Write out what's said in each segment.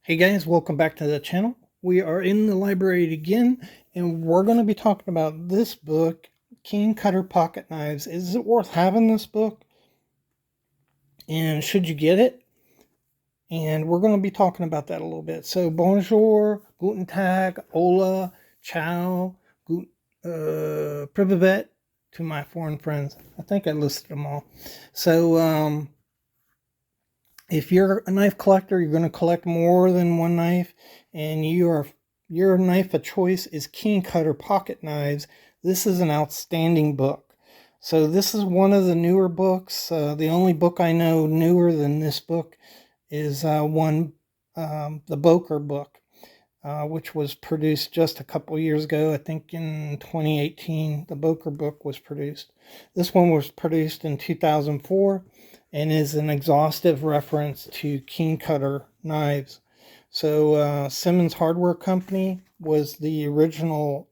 Hey guys, welcome back to the channel. We are in the library again, and we're going to be talking about this book, King Cutter Pocket Knives. Is it worth having this book? And should you get it? And we're going to be talking about that a little bit. So, bonjour, guten tag, hola, ciao, privet to my foreign friends. I think I listed them all. So, if you're a knife collector, you're going to collect more than one knife, and your knife of choice is King Cutter Pocket Knives. This is an outstanding book. So this is one of the newer books. The only book I know newer than this book is the Boker book, which was produced just a couple years ago. I think in 2018, the Boker book was produced. This one was produced in 2004 and is an exhaustive reference to King Cutter knives. So Simmons Hardware Company was the original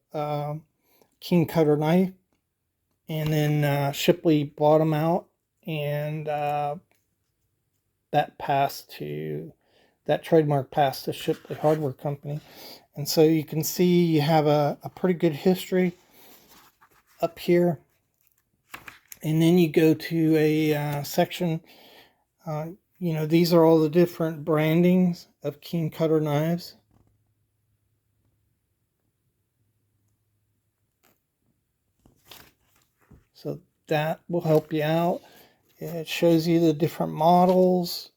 King Cutter knife, and then Shipley bought them out, and that trademark passed to Shipley Hardware Company. And so you can see you have a pretty good history up here. And then you go to a section, these are all the different brandings of King Cutter knives. So that will help you out. It shows you the different models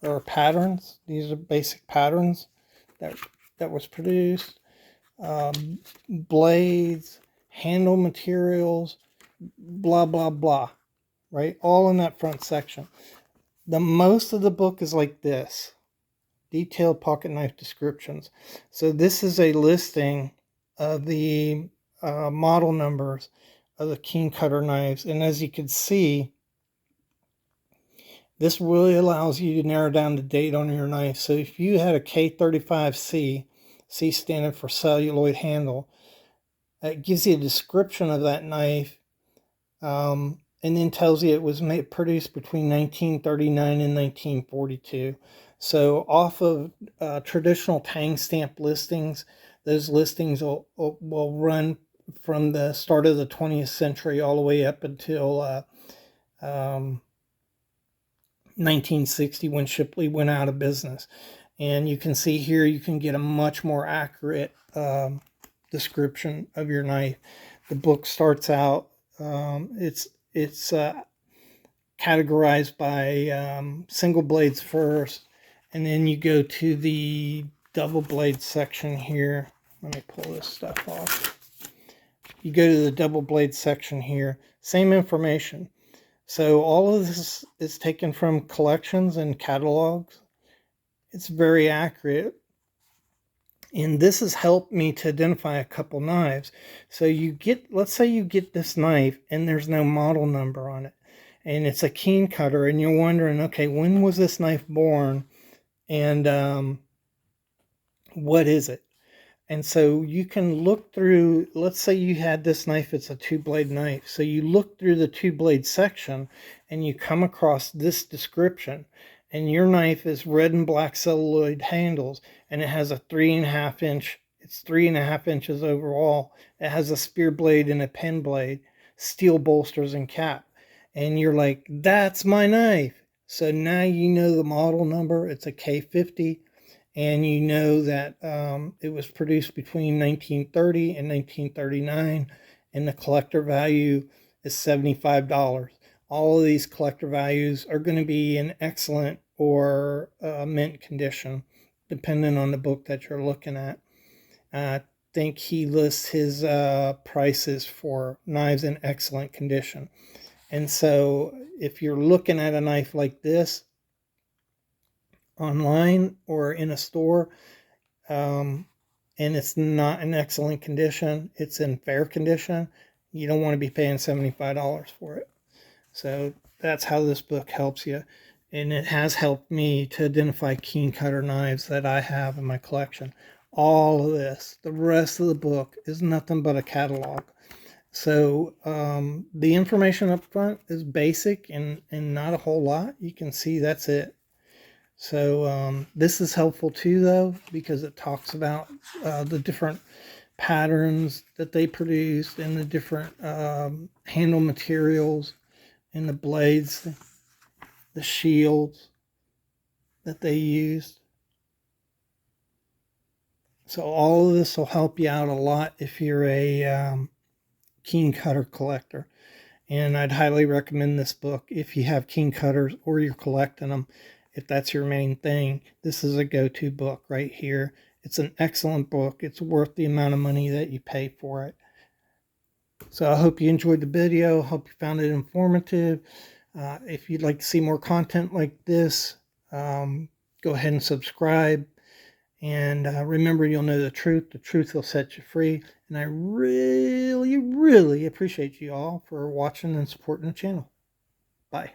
or patterns. These are basic patterns that was produced. Blades, handle materials, blah, blah, blah, right? All in that front section. The most of the book is like this, detailed pocket knife descriptions. So this is a listing of the model numbers of the King Cutter knives. And as you can see, this really allows you to narrow down the date on your knife. So if you had a K35C, C standing for celluloid handle, it gives you a description of that knife, and then tells you it was produced between 1939 and 1942. So off of traditional tang stamp listings, those listings will run from the start of the 20th century all the way up until 1960, when Shipley went out of business. And you can see here, you can get a much more accurate description of your knife. The book starts out, it's categorized by single blades first, and then you go to the double blade section here. Let me pull this stuff off. You go to the double blade section here, same information. So all of this is taken from collections and catalogs. It's very accurate. And this has helped me to identify a couple knives. So let's say you get this knife and there's no model number on it, and it's a King Cutter, and you're wondering, okay, when was this knife born, and what is it? And so you can look through, let's say you had this knife, it's a 2-blade knife. So you look through the 2-blade section and you come across this description, and your knife is red and black celluloid handles, and it has a 3.5 inch, it's 3.5 inches overall. It has a spear blade and a pen blade, steel bolsters and cap. And you're like, that's my knife. So now you know the model number, it's a K50. And you know that it was produced between 1930 and 1939, and the collector value is $75. All of these collector values are going to be in excellent or mint condition, depending on the book that you're looking at. I think he lists his prices for knives in excellent condition. And so if you're looking at a knife like this online or in a store, and it's not in excellent condition, it's in fair condition, you don't want to be paying $75 for it. So that's how this book helps you, and it has helped me to identify King Cutter knives that I have in my collection. All of this, the rest of the book, is nothing but a catalog. So the information up front is basic and not a whole lot. You can see that's it. So this is helpful too, though, because it talks about the different patterns that they produced and the different handle materials and the blades, the shields that they used. So all of this will help you out a lot if you're a keen cutter collector. And I'd highly recommend this book if you have keen cutters or you're collecting them. If that's your main thing, this is a go-to book right here. It's an excellent book. It's worth the amount of money that you pay for it. So I hope you enjoyed the video. Hope you found it informative. If you'd like to see more content like this, go ahead and subscribe. And remember, you'll know the truth. The truth will set you free. And I really, really appreciate you all for watching and supporting the channel. Bye.